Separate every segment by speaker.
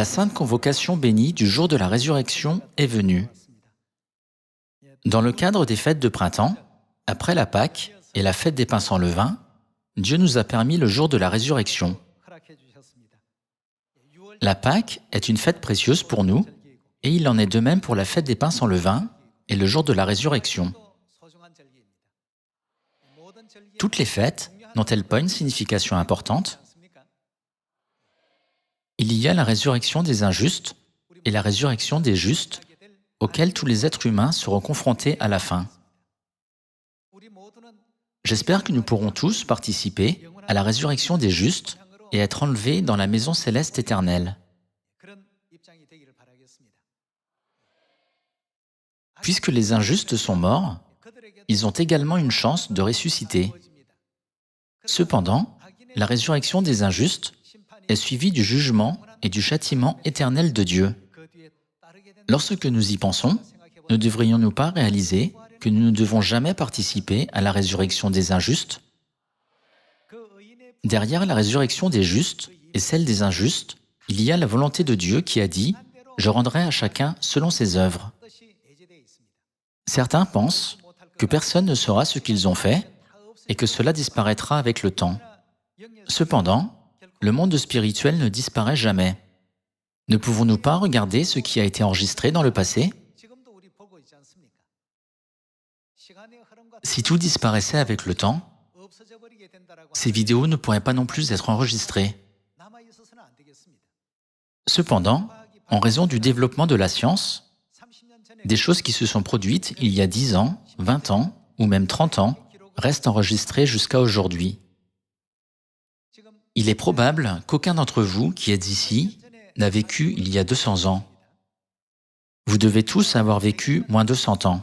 Speaker 1: La sainte convocation bénie du jour de la résurrection est venue. Dans le cadre des fêtes de printemps, après la Pâque et la fête des pains sans levain, Dieu nous a permis le jour de la résurrection. La Pâque est une fête précieuse pour nous, et il en est de même pour la fête des pains sans levain et le jour de la résurrection. Toutes les fêtes n'ont-elles pas une signification importante? Il y a la résurrection des injustes et la résurrection des justes, auxquelles tous les êtres humains seront confrontés à la fin. J'espère que nous pourrons tous participer à la résurrection des justes et être enlevés dans la maison céleste éternelle. Puisque les injustes sont morts, ils ont également une chance de ressusciter. Cependant, la résurrection des injustes est suivie du jugement et du châtiment éternel de Dieu. Lorsque nous y pensons, ne devrions-nous pas réaliser que nous ne devons jamais participer à la résurrection des injustes? Derrière la résurrection des justes et celle des injustes, il y a la volonté de Dieu qui a dit « Je rendrai à chacun selon ses œuvres ». Certains pensent que personne ne saura ce qu'ils ont fait et que cela disparaîtra avec le temps. Cependant, le monde spirituel ne disparaît jamais. Ne pouvons-nous pas regarder ce qui a été enregistré dans le passé? Si tout disparaissait avec le temps, ces vidéos ne pourraient pas non plus être enregistrées. Cependant, en raison du développement de la science, des choses qui se sont produites il y a 10 ans, 20 ans ou même 30 ans restent enregistrées jusqu'à aujourd'hui. Il est probable qu'aucun d'entre vous qui êtes ici n'a vécu il y a 200 ans. Vous devez tous avoir vécu moins de 100 ans.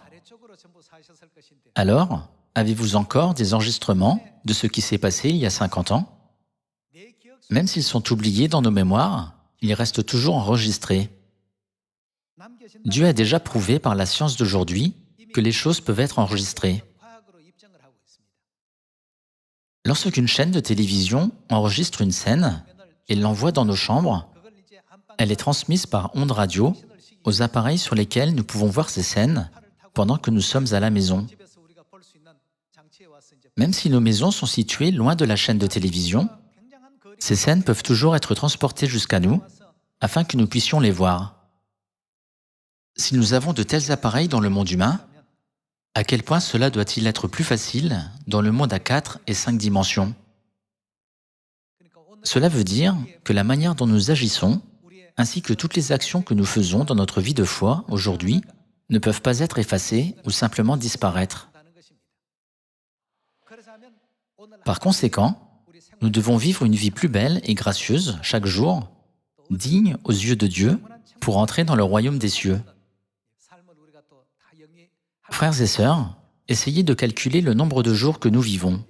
Speaker 1: Alors, avez-vous encore des enregistrements de ce qui s'est passé il y a 50 ans? Même s'ils sont oubliés dans nos mémoires, ils restent toujours enregistrés. Dieu a déjà prouvé par la science d'aujourd'hui que les choses peuvent être enregistrées. Lorsqu'une chaîne de télévision enregistre une scène et l'envoie dans nos chambres, elle est transmise par ondes radio aux appareils sur lesquels nous pouvons voir ces scènes pendant que nous sommes à la maison. Même si nos maisons sont situées loin de la chaîne de télévision, ces scènes peuvent toujours être transportées jusqu'à nous afin que nous puissions les voir. Si nous avons de tels appareils dans le monde humain, à quel point cela doit-il être plus facile dans le monde à 4 et 5 dimensions? Cela veut dire que la manière dont nous agissons, ainsi que toutes les actions que nous faisons dans notre vie de foi aujourd'hui, ne peuvent pas être effacées ou simplement disparaître. Par conséquent, nous devons vivre une vie plus belle et gracieuse chaque jour, digne aux yeux de Dieu, pour entrer dans le royaume des cieux. Frères et sœurs, essayez de calculer le nombre de jours que nous vivons.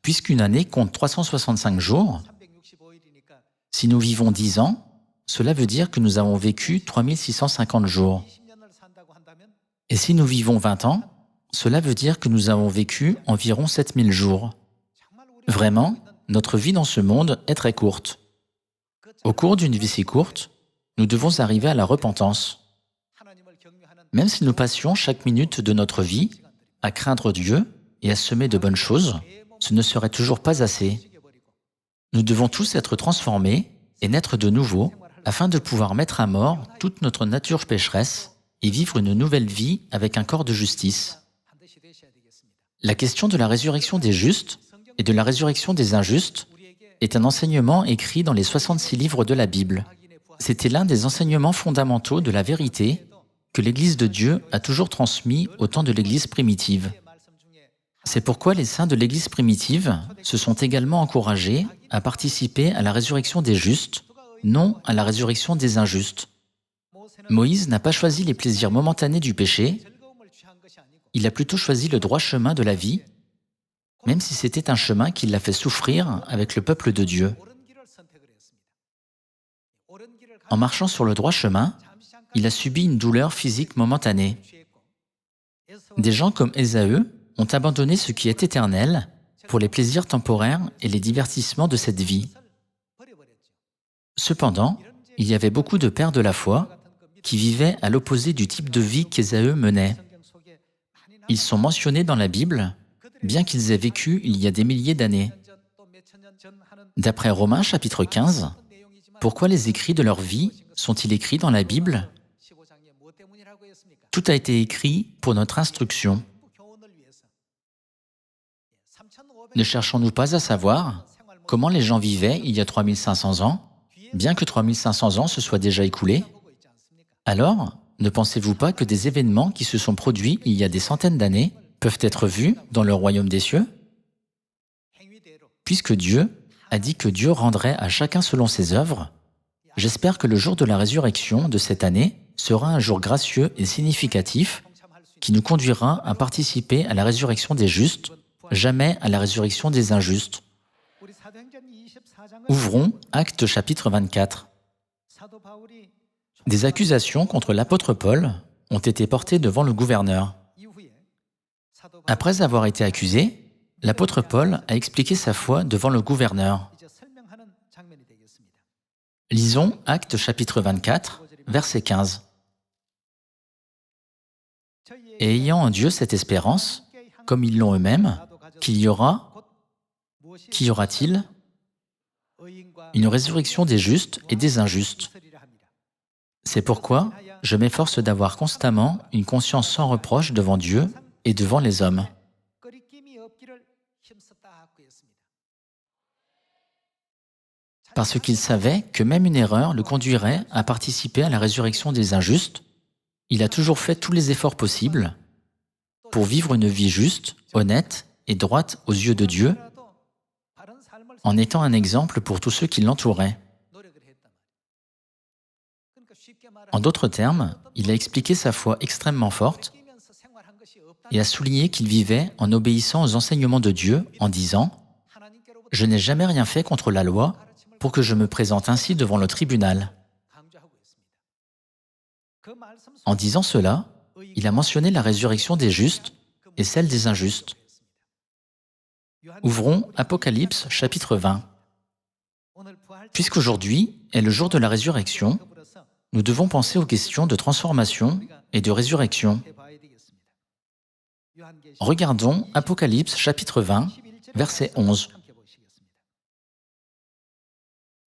Speaker 1: Puisqu'une année compte 365 jours, si nous vivons 10 ans, cela veut dire que nous avons vécu 3650 jours. Et si nous vivons 20 ans, cela veut dire que nous avons vécu environ 7000 jours. Vraiment, notre vie dans ce monde est très courte. Au cours d'une vie si courte, nous devons arriver à la repentance. Même si nous passions chaque minute de notre vie à craindre Dieu et à semer de bonnes choses, ce ne serait toujours pas assez. Nous devons tous être transformés et naître de nouveau afin de pouvoir mettre à mort toute notre nature pécheresse et vivre une nouvelle vie avec un corps de justice. La question de la résurrection des justes et de la résurrection des injustes est un enseignement écrit dans les 66 livres de la Bible. C'était l'un des enseignements fondamentaux de la vérité que l'Église de Dieu a toujours transmis au temps de l'Église primitive. C'est pourquoi les saints de l'Église primitive se sont également encouragés à participer à la résurrection des justes, non à la résurrection des injustes. Moïse n'a pas choisi les plaisirs momentanés du péché, il a plutôt choisi le droit chemin de la vie, même si c'était un chemin qui l'a fait souffrir avec le peuple de Dieu. En marchant sur le droit chemin, il a subi une douleur physique momentanée. Des gens comme Ésaü ont abandonné ce qui est éternel pour les plaisirs temporaires et les divertissements de cette vie. Cependant, il y avait beaucoup de pères de la foi qui vivaient à l'opposé du type de vie qu'Ésaü menait. Ils sont mentionnés dans la Bible, bien qu'ils aient vécu il y a des milliers d'années. D'après Romains chapitre 15, pourquoi les écrits de leur vie sont-ils écrits dans la Bible? Tout a été écrit pour notre instruction. Ne cherchons-nous pas à savoir comment les gens vivaient il y a 3500 ans, bien que 3500 ans se soient déjà écoulés? Alors, ne pensez-vous pas que des événements qui se sont produits il y a des centaines d'années peuvent être vus dans le royaume des cieux? Puisque Dieu a dit que Dieu rendrait à chacun selon ses œuvres, j'espère que le jour de la résurrection de cette année sera un jour gracieux et significatif qui nous conduira à participer à la résurrection des justes, jamais à la résurrection des injustes. Ouvrons Actes chapitre 24. Des accusations contre l'apôtre Paul ont été portées devant le gouverneur. Après avoir été accusé, l'apôtre Paul a expliqué sa foi devant le gouverneur. Lisons Actes chapitre 24, verset 15. Et ayant en Dieu cette espérance, comme ils l'ont eux-mêmes, qu'y aura-t-il? Une résurrection des justes et des injustes. C'est pourquoi je m'efforce d'avoir constamment une conscience sans reproche devant Dieu et devant les hommes. Parce qu'il savait que même une erreur le conduirait à participer à la résurrection des injustes, il a toujours fait tous les efforts possibles pour vivre une vie juste, honnête et droite aux yeux de Dieu, en étant un exemple pour tous ceux qui l'entouraient. En d'autres termes, il a expliqué sa foi extrêmement forte et a souligné qu'il vivait en obéissant aux enseignements de Dieu en disant « Je n'ai jamais rien fait contre la loi pour que je me présente ainsi devant le tribunal. » En disant cela, il a mentionné la résurrection des justes et celle des injustes. Ouvrons Apocalypse chapitre 20. Puisqu'aujourd'hui est le jour de la résurrection, nous devons penser aux questions de transformation et de résurrection. Regardons Apocalypse chapitre 20, verset 11.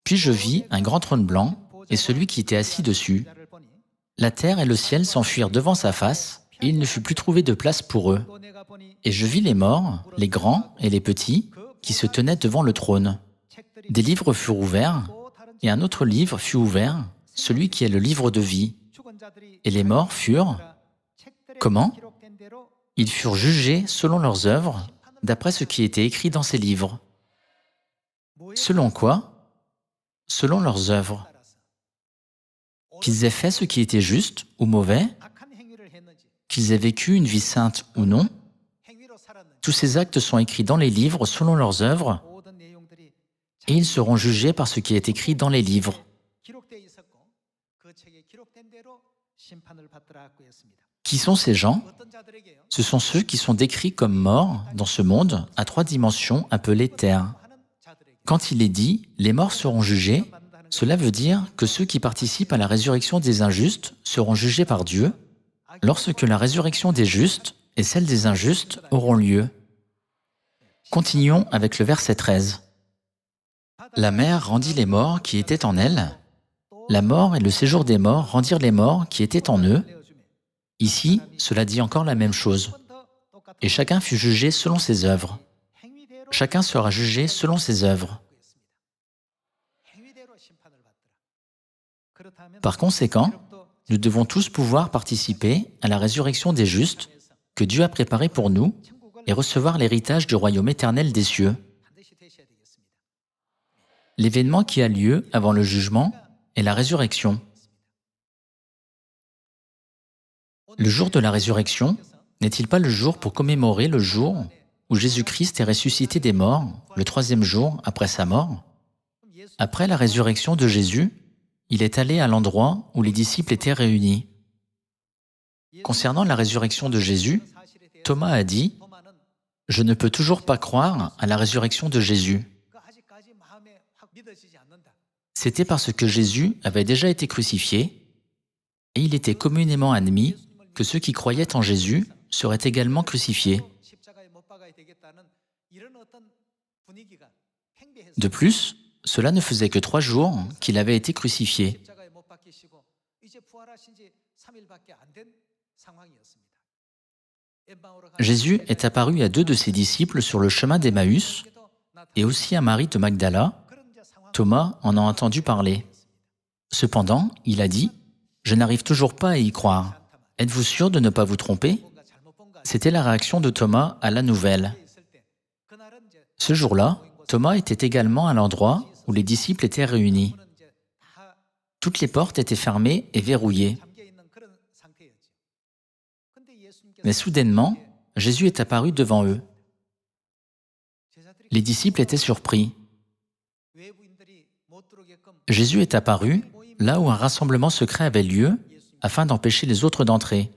Speaker 1: Puis je vis un grand trône blanc et celui qui était assis dessus. La terre et le ciel s'enfuirent devant sa face, et il ne fut plus trouvé de place pour eux. Et je vis les morts, les grands et les petits, qui se tenaient devant le trône. Des livres furent ouverts, et un autre livre fut ouvert, celui qui est le livre de vie. Et les morts furent... Comment? Ils furent jugés selon leurs œuvres, d'après ce qui était écrit dans ces livres. Selon quoi? Selon leurs œuvres. Qu'ils aient fait ce qui était juste ou mauvais, qu'ils aient vécu une vie sainte ou non, tous ces actes sont écrits dans les livres selon leurs œuvres, et ils seront jugés par ce qui est écrit dans les livres. Qui sont ces gens? Ce sont ceux qui sont décrits comme morts dans ce monde à 3 dimensions appelées terre. Quand il est dit « les morts seront jugés », cela veut dire que ceux qui participent à la résurrection des injustes seront jugés par Dieu lorsque la résurrection des justes et celle des injustes auront lieu. Continuons avec le verset 13. La mer rendit les morts qui étaient en elle. La mort et le séjour des morts rendirent les morts qui étaient en eux. Ici, cela dit encore la même chose. Et chacun fut jugé selon ses œuvres. Chacun sera jugé selon ses œuvres. Par conséquent, nous devons tous pouvoir participer à la résurrection des justes que Dieu a préparée pour nous et recevoir l'héritage du royaume éternel des cieux. L'événement qui a lieu avant le jugement est la résurrection. Le jour de la résurrection n'est-il pas le jour pour commémorer le jour où Jésus-Christ est ressuscité des morts, le 3e jour après sa mort? Après la résurrection de Jésus, il est allé à l'endroit où les disciples étaient réunis. Concernant la résurrection de Jésus, Thomas a dit « Je ne peux toujours pas croire à la résurrection de Jésus. » C'était parce que Jésus avait déjà été crucifié et il était communément admis que ceux qui croyaient en Jésus seraient également crucifiés. De plus, cela ne faisait que 3 jours qu'il avait été crucifié. Jésus est apparu à 2 de ses disciples sur le chemin d'Emmaüs et aussi à Marie de Magdala. Thomas en a entendu parler. Cependant, il a dit « Je n'arrive toujours pas à y croire. Êtes-vous sûr de ne pas vous tromper ?» C'était la réaction de Thomas à la nouvelle. Ce jour-là, Thomas était également à l'endroit où les disciples étaient réunis. Toutes les portes étaient fermées et verrouillées. Mais soudainement, Jésus est apparu devant eux. Les disciples étaient surpris. Jésus est apparu là où un rassemblement secret avait lieu afin d'empêcher les autres d'entrer.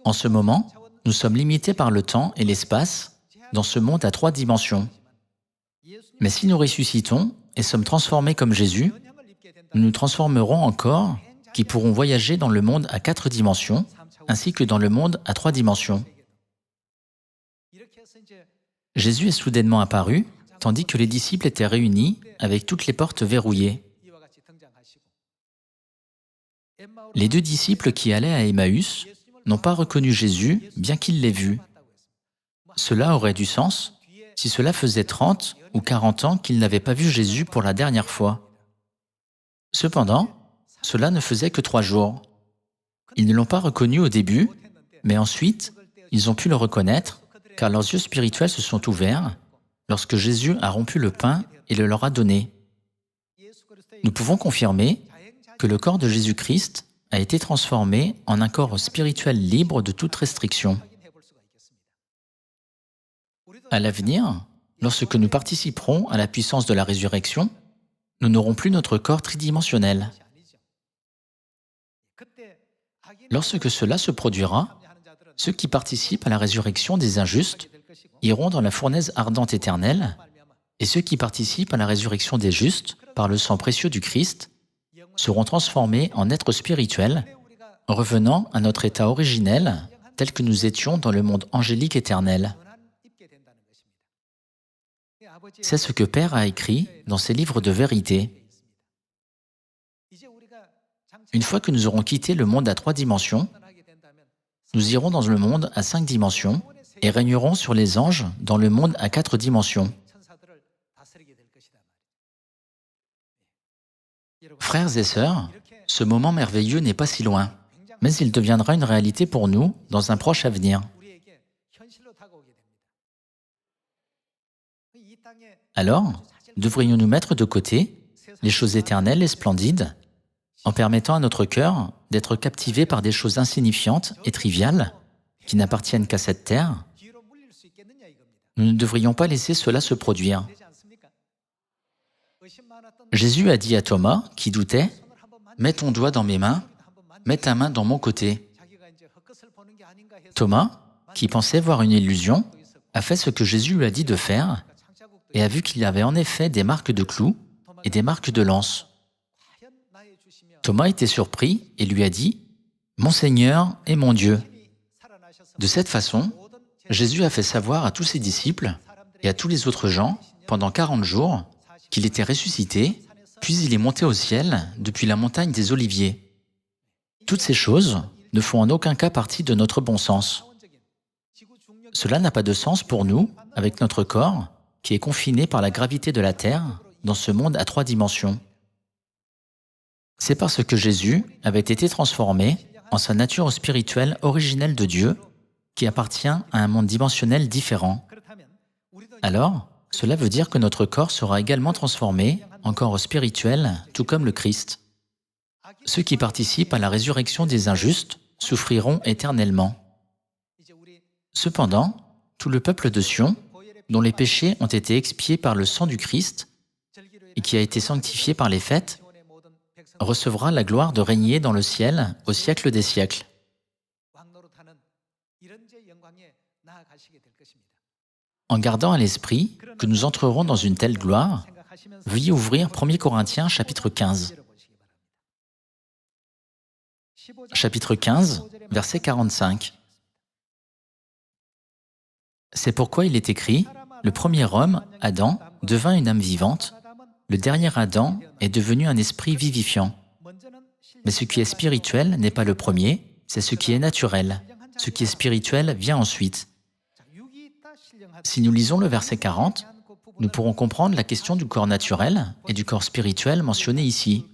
Speaker 1: En ce moment, nous sommes limités par le temps et l'espace dans ce monde à 3 dimensions. Mais si nous ressuscitons et sommes transformés comme Jésus, nous nous transformerons en corps qui pourront voyager dans le monde à 4 dimensions, ainsi que dans le monde à 3 dimensions. Jésus est soudainement apparu, tandis que les disciples étaient réunis avec toutes les portes verrouillées. Les 2 disciples qui allaient à Emmaüs n'ont pas reconnu Jésus, bien qu'ils l'aient vu. Cela aurait du sens si cela faisait 30 ou 40 ans qu'ils n'avaient pas vu Jésus pour la dernière fois. Cependant, cela ne faisait que 3 jours. Ils ne l'ont pas reconnu au début, mais ensuite, ils ont pu le reconnaître, car leurs yeux spirituels se sont ouverts lorsque Jésus a rompu le pain et le leur a donné. Nous pouvons confirmer que le corps de Jésus-Christ a été transformé en un corps spirituel libre de toute restriction. À l'avenir, lorsque nous participerons à la puissance de la résurrection, nous n'aurons plus notre corps tridimensionnel. Lorsque cela se produira, ceux qui participent à la résurrection des injustes iront dans la fournaise ardente éternelle, et ceux qui participent à la résurrection des justes, par le sang précieux du Christ, seront transformés en êtres spirituels, revenant à notre état originel, tel que nous étions dans le monde angélique éternel. C'est ce que Père a écrit dans ses livres de vérité. Une fois que nous aurons quitté le monde à 3 dimensions, nous irons dans le monde à 5 dimensions et régnerons sur les anges dans le monde à 4 dimensions. Frères et sœurs, ce moment merveilleux n'est pas si loin, mais il deviendra une réalité pour nous dans un proche avenir. Alors, devrions-nous mettre de côté les choses éternelles et splendides, en permettant à notre cœur d'être captivé par des choses insignifiantes et triviales, qui n'appartiennent qu'à cette terre? Nous ne devrions pas laisser cela se produire. Jésus a dit à Thomas, qui doutait, « Mets ton doigt dans mes mains, mets ta main dans mon côté. » Thomas, qui pensait voir une illusion, a fait ce que Jésus lui a dit de faire et a vu qu'il y avait en effet des marques de clous et des marques de lance. Thomas était surpris et lui a dit « Mon Seigneur et mon Dieu ». De cette façon, Jésus a fait savoir à tous ses disciples et à tous les autres gens, pendant 40 jours, qu'il était ressuscité, puis il est monté au ciel depuis la montagne des Oliviers. Toutes ces choses ne font en aucun cas partie de notre bon sens. Cela n'a pas de sens pour nous, avec notre corps, qui est confiné par la gravité de la Terre, dans ce monde à 3 dimensions. C'est parce que Jésus avait été transformé en sa nature spirituelle originelle de Dieu, qui appartient à un monde dimensionnel différent. Alors, cela veut dire que notre corps sera également transformé en corps spirituel, tout comme le Christ. Ceux qui participent à la résurrection des injustes souffriront éternellement. Cependant, tout le peuple de Sion, dont les péchés ont été expiés par le sang du Christ et qui a été sanctifié par les fêtes, recevra la gloire de régner dans le ciel au siècle des siècles. En gardant à l'esprit que nous entrerons dans une telle gloire, Veuillez ouvrir 1 Corinthiens chapitre 15. Chapitre 15, verset 45. C'est pourquoi il est écrit, le premier homme, Adam, devint une âme vivante, le dernier Adam est devenu un esprit vivifiant. Mais ce qui est spirituel n'est pas le premier, c'est ce qui est naturel. Ce qui est spirituel vient ensuite. Si nous lisons le verset 40, nous pourrons comprendre la question du corps naturel et du corps spirituel mentionné ici.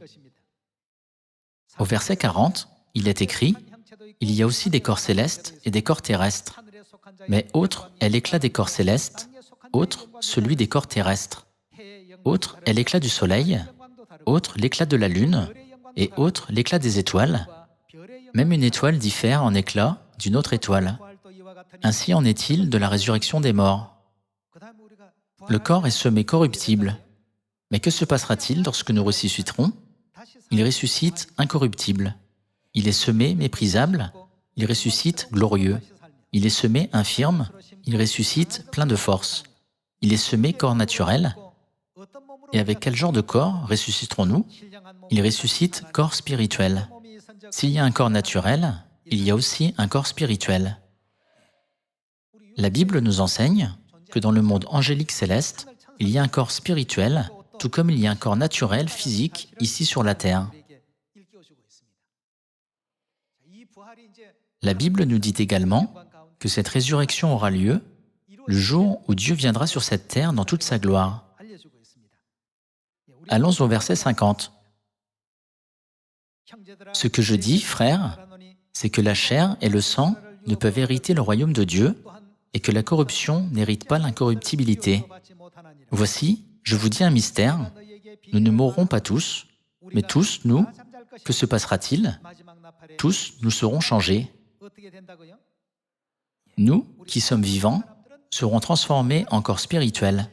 Speaker 1: Au verset 40, il est écrit « Il y a aussi des corps célestes et des corps terrestres, mais autre est l'éclat des corps célestes, autre celui des corps terrestres. Autre est l'éclat du soleil, autre l'éclat de la lune, et autre l'éclat des étoiles. Même une étoile diffère en éclat d'une autre étoile. Ainsi en est-il de la résurrection des morts. Le corps est semé corruptible. Mais que se passera-t-il lorsque nous ressusciterons? Il ressuscite incorruptible. Il est semé méprisable, il ressuscite glorieux. Il est semé infirme, il ressuscite plein de force. Il est semé corps naturel. Et avec quel genre de corps ressusciterons-nous? Il ressuscite corps spirituel. S'il y a un corps naturel, il y a aussi un corps spirituel. La Bible nous enseigne que dans le monde angélique céleste, il y a un corps spirituel, tout comme il y a un corps naturel, physique, ici sur la terre. La Bible nous dit également que cette résurrection aura lieu le jour où Dieu viendra sur cette terre dans toute sa gloire. Allons au verset 50. Ce que je dis, frères, c'est que la chair et le sang ne peuvent hériter le royaume de Dieu et que la corruption n'hérite pas l'incorruptibilité. Voici, je vous dis un mystère, nous ne mourrons pas tous, mais tous, nous, que se passera-t-il? Tous, nous serons changés. Nous, qui sommes vivants, seront transformés en corps spirituels.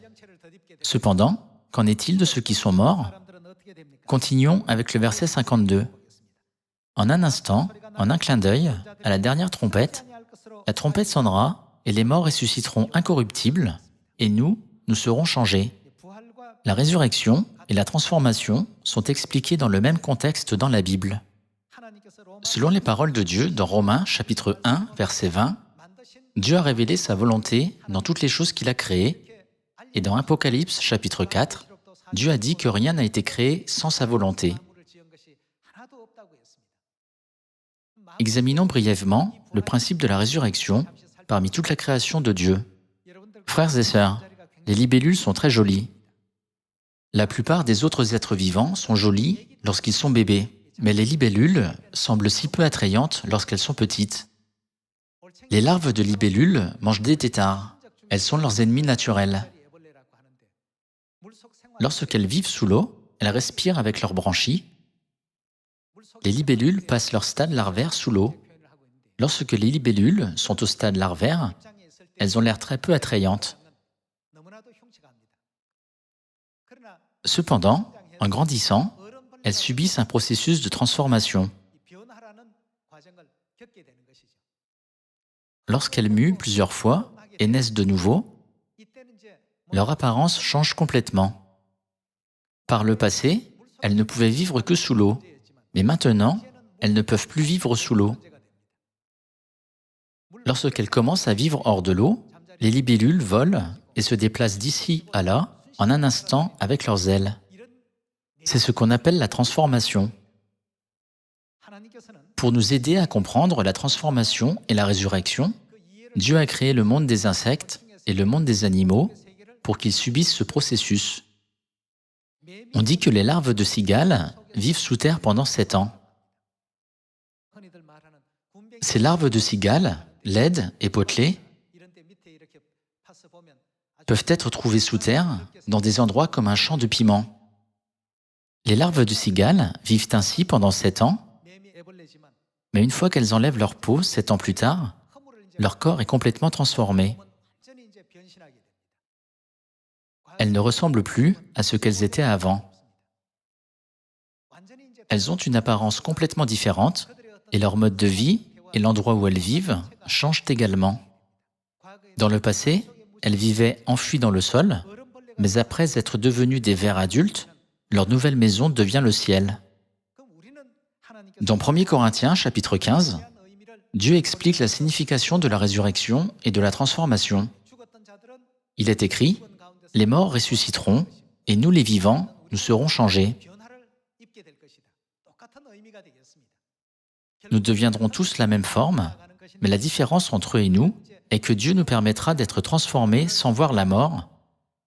Speaker 1: Cependant, qu'en est-il de ceux qui sont morts? Continuons avec le verset 52. En un instant, en un clin d'œil, à la dernière trompette, la trompette sonnera et les morts ressusciteront incorruptibles, et nous serons changés. La résurrection et la transformation sont expliquées dans le même contexte dans la Bible. Selon les paroles de Dieu dans Romains chapitre 1, verset 20, Dieu a révélé sa volonté dans toutes les choses qu'il a créées, et dans Apocalypse chapitre 4, Dieu a dit que rien n'a été créé sans sa volonté. Examinons brièvement le principe de la résurrection parmi toute la création de Dieu. Frères et sœurs, les libellules sont très jolies. La plupart des autres êtres vivants sont jolis lorsqu'ils sont bébés, mais les libellules semblent si peu attrayantes lorsqu'elles sont petites. Les larves de libellules mangent des têtards. Elles sont leurs ennemis naturels. Lorsqu'elles vivent sous l'eau, elles respirent avec leurs branchies. Les libellules passent leur stade larvaire sous l'eau. Lorsque les libellules sont au stade larvaire, elles ont l'air très peu attrayantes. Cependant, en grandissant, elles subissent un processus de transformation. Lorsqu'elles muent plusieurs fois et naissent de nouveau, leur apparence change complètement. Par le passé, elles ne pouvaient vivre que sous l'eau, mais maintenant, elles ne peuvent plus vivre sous l'eau. Lorsqu'elles commencent à vivre hors de l'eau, les libellules volent et se déplacent d'ici à là en un instant avec leurs ailes. C'est ce qu'on appelle la transformation. Pour nous aider à comprendre la transformation et la résurrection, Dieu a créé le monde des insectes et le monde des animaux pour qu'ils subissent ce processus. On dit que les larves de cigales vivent sous terre pendant 7 ans. Ces larves de cigales, laides et potelées, peuvent être trouvées sous terre dans des endroits comme un champ de piments. Les larves de cigales vivent ainsi pendant 7 ans, mais une fois qu'elles enlèvent leur peau 7 ans plus tard, leur corps est complètement transformé. Elles ne ressemblent plus à ce qu'elles étaient avant. Elles ont une apparence complètement différente et leur mode de vie et l'endroit où elles vivent changent également. Dans le passé, elles vivaient enfuies dans le sol, Mais après être devenus des vers adultes, leur nouvelle maison devient le ciel. Dans 1 Corinthiens, chapitre 15, Dieu explique la signification de la résurrection et de la transformation. Il est écrit « Les morts ressusciteront, et nous les vivants, nous serons changés. Nous deviendrons tous la même forme, mais la différence entre eux et nous est que Dieu nous permettra d'être transformés sans voir la mort,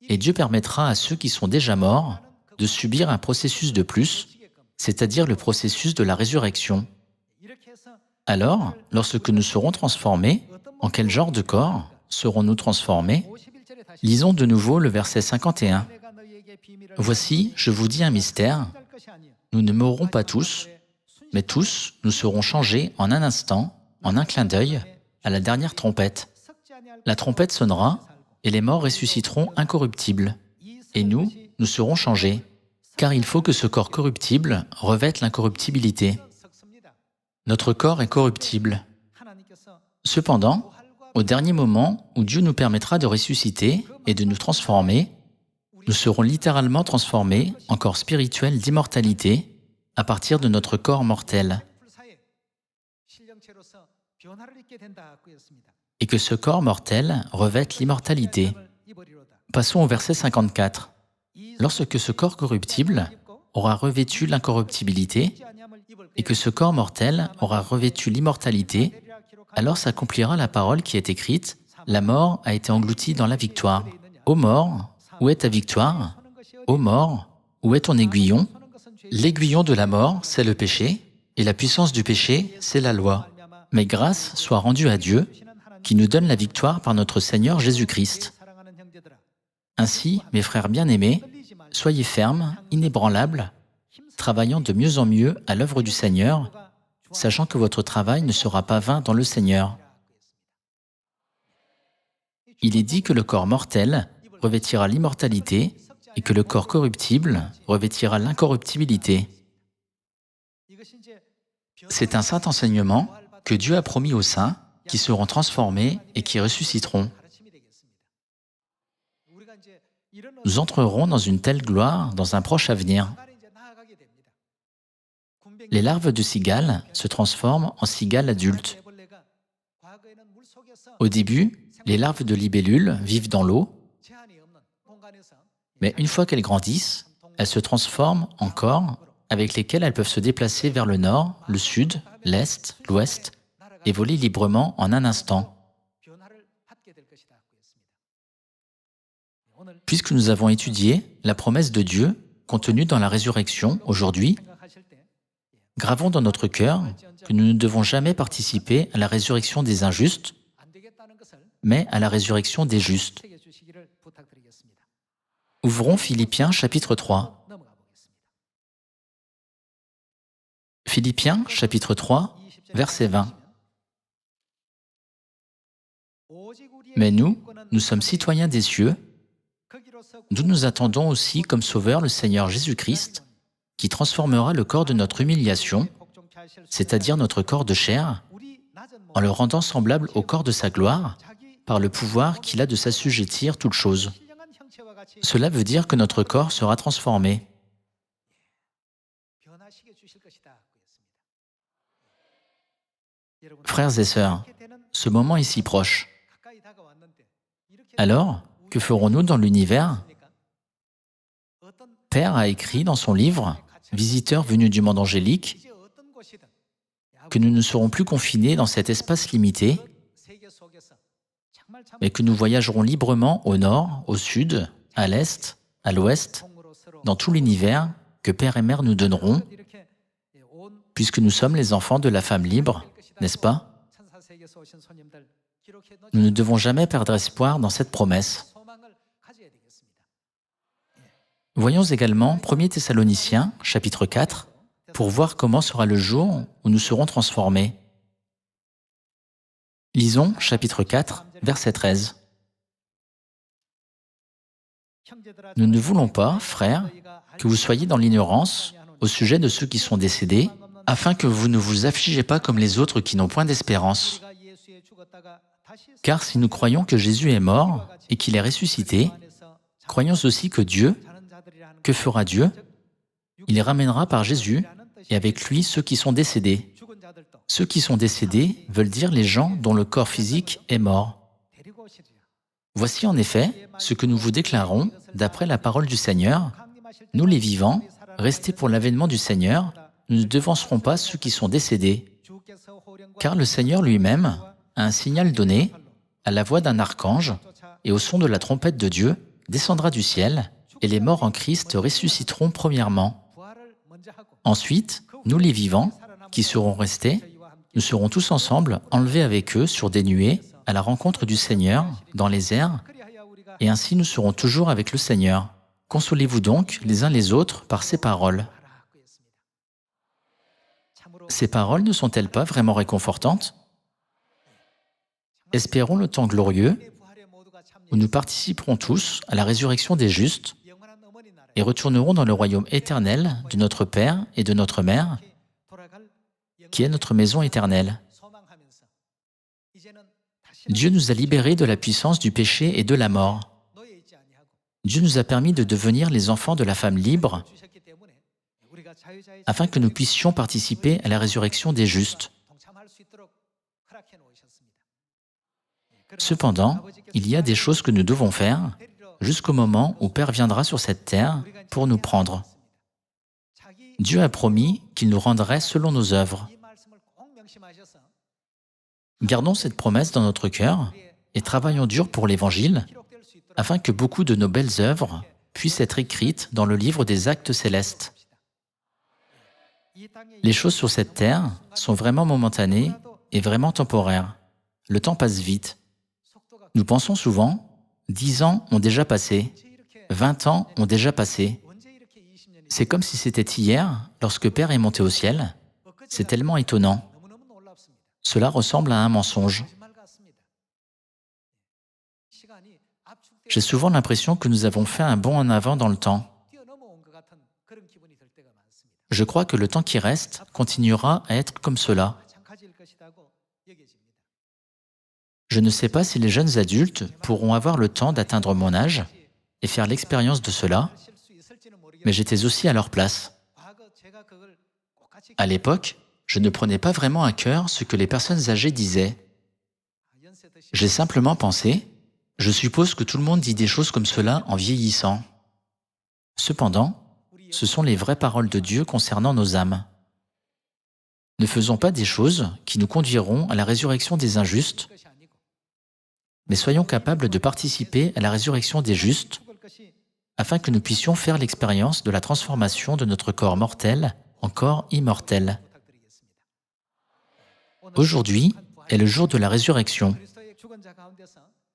Speaker 1: et Dieu permettra à ceux qui sont déjà morts de subir un processus de plus, c'est-à-dire le processus de la résurrection. Alors, lorsque nous serons transformés, en quel genre de corps serons-nous transformés? Lisons de nouveau le verset 51. « Voici, je vous dis un mystère, nous ne mourrons pas tous, mais tous, nous serons changés en un instant, en un clin d'œil, à la dernière trompette. La trompette sonnera, et les morts ressusciteront incorruptibles, et nous, nous serons changés, car il faut que ce corps corruptible revête l'incorruptibilité. Notre corps est corruptible. Cependant, au dernier moment où Dieu nous permettra de ressusciter et de nous transformer, nous serons littéralement transformés en corps spirituel d'immortalité à partir de notre corps mortel. Et que ce corps mortel revête l'immortalité. Passons au verset 54. Lorsque ce corps corruptible aura revêtu l'incorruptibilité et que ce corps mortel aura revêtu l'immortalité, alors s'accomplira la parole qui est écrite, « La mort a été engloutie dans la victoire. Ô mort, où est ta victoire? Ô mort, où est ton aiguillon? L'aiguillon de la mort, c'est le péché, et la puissance du péché, c'est la loi. Mais grâce soit rendue à Dieu, qui nous donne la victoire par notre Seigneur Jésus-Christ. Ainsi, mes frères bien-aimés, soyez fermes, inébranlables, travaillant de mieux en mieux à l'œuvre du Seigneur, sachant que votre travail ne sera pas vain dans le Seigneur. » Il est dit que le corps mortel revêtira l'immortalité et que le corps corruptible revêtira l'incorruptibilité. C'est un saint enseignement que Dieu a promis aux saints qui seront transformés et qui ressusciteront. Nous entrerons dans une telle gloire dans un proche avenir. Les larves de cigales se transforment en cigales adultes. Au début, les larves de libellules vivent dans l'eau, mais une fois qu'elles grandissent, elles se transforment en corps avec lesquels elles peuvent se déplacer vers le nord, le sud, l'est, l'ouest et voler librement en un instant. Puisque nous avons étudié la promesse de Dieu contenue dans la résurrection aujourd'hui, gravons dans notre cœur que nous ne devons jamais participer à la résurrection des injustes, mais à la résurrection des justes. Ouvrons Philippiens chapitre 3. Philippiens chapitre 3, verset 20. Mais nous sommes citoyens des cieux, d'où nous attendons aussi comme sauveur le Seigneur Jésus-Christ, qui transformera le corps de notre humiliation, c'est-à-dire notre corps de chair, en le rendant semblable au corps de sa gloire, par le pouvoir qu'il a de s'assujettir toutes choses. Cela veut dire que notre corps sera transformé. Frères et sœurs, ce moment est si proche. Alors, que ferons-nous dans l'univers? Père a écrit dans son livre, « Visiteurs venus du monde angélique », que nous ne serons plus confinés dans cet espace limité, mais que nous voyagerons librement au nord, au sud, à l'est, à l'ouest, dans tout l'univers que Père et Mère nous donneront, puisque nous sommes les enfants de la femme libre, n'est-ce pas? Nous ne devons jamais perdre espoir dans cette promesse. Voyons également 1 Thessaloniciens, chapitre 4, pour voir comment sera le jour où nous serons transformés. Lisons chapitre 4, verset 13. « Nous ne voulons pas, frères, que vous soyez dans l'ignorance au sujet de ceux qui sont décédés, afin que vous ne vous affligez pas comme les autres qui n'ont point d'espérance. Car si nous croyons que Jésus est mort et qu'il est ressuscité, Croyons aussi que Dieu, que fera Dieu? Il les ramènera par Jésus et avec lui ceux qui sont décédés. Ceux qui sont décédés veulent dire les gens dont le corps physique est mort. Voici en effet ce que nous vous déclarons d'après la parole du Seigneur. Nous les vivants, restés pour l'avènement du Seigneur, nous ne devancerons pas ceux qui sont décédés. Car le Seigneur lui-même a un signal donné, à la voix d'un archange, et au son de la trompette de Dieu, descendra du ciel, et les morts en Christ ressusciteront premièrement. Ensuite, nous les vivants, qui serons restés, nous serons tous ensemble enlevés avec eux sur des nuées, à la rencontre du Seigneur, dans les airs, et ainsi nous serons toujours avec le Seigneur. Consolez-vous donc les uns les autres par ces paroles. Ces paroles ne sont-elles pas vraiment réconfortantes? Espérons le temps glorieux où nous participerons tous à la résurrection des justes et retournerons dans le royaume éternel de notre Père et de notre Mère, qui est notre maison éternelle. Dieu nous a libérés de la puissance du péché et de la mort. Dieu nous a permis de devenir les enfants de la femme libre afin que nous puissions participer à la résurrection des justes. Cependant, il y a des choses que nous devons faire jusqu'au moment où Père viendra sur cette terre pour nous prendre. Dieu a promis qu'il nous rendrait selon nos œuvres. Gardons cette promesse dans notre cœur et travaillons dur pour l'Évangile afin que beaucoup de nos belles œuvres puissent être écrites dans le livre des actes célestes. Les choses sur cette terre sont vraiment momentanées et vraiment temporaires. Le temps passe vite. Nous pensons souvent, 10 ans ont déjà passé, 20 ans ont déjà passé. C'est comme si c'était hier, lorsque Père est monté au ciel. C'est tellement étonnant. Cela ressemble à un mensonge. J'ai souvent l'impression que nous avons fait un bond en avant dans le temps. Je crois que le temps qui reste continuera à être comme cela. Je ne sais pas si les jeunes adultes pourront avoir le temps d'atteindre mon âge et faire l'expérience de cela, mais j'étais aussi à leur place. À l'époque, je ne prenais pas vraiment à cœur ce que les personnes âgées disaient. J'ai simplement pensé, je suppose que tout le monde dit des choses comme cela en vieillissant. Cependant, ce sont les vraies paroles de Dieu concernant nos âmes. Ne faisons pas des choses qui nous conduiront à la résurrection des injustes, mais soyons capables de participer à la résurrection des justes, afin que nous puissions faire l'expérience de la transformation de notre corps mortel en corps immortel. Aujourd'hui est le jour de la résurrection.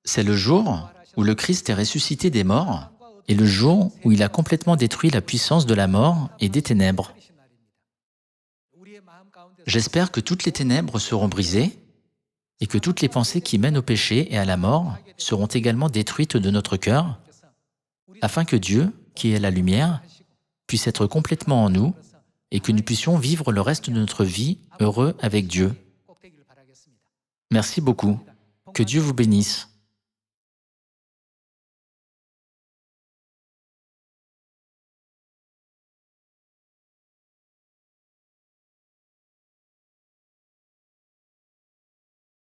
Speaker 1: C'est le jour où le Christ est ressuscité des morts et le jour où il a complètement détruit la puissance de la mort et des ténèbres. J'espère que toutes les ténèbres seront brisées et que toutes les pensées qui mènent au péché et à la mort seront également détruites de notre cœur, afin que Dieu, qui est la lumière, puisse être complètement en nous et que nous puissions vivre le reste de notre vie heureux avec Dieu. Merci beaucoup. Que Dieu vous bénisse.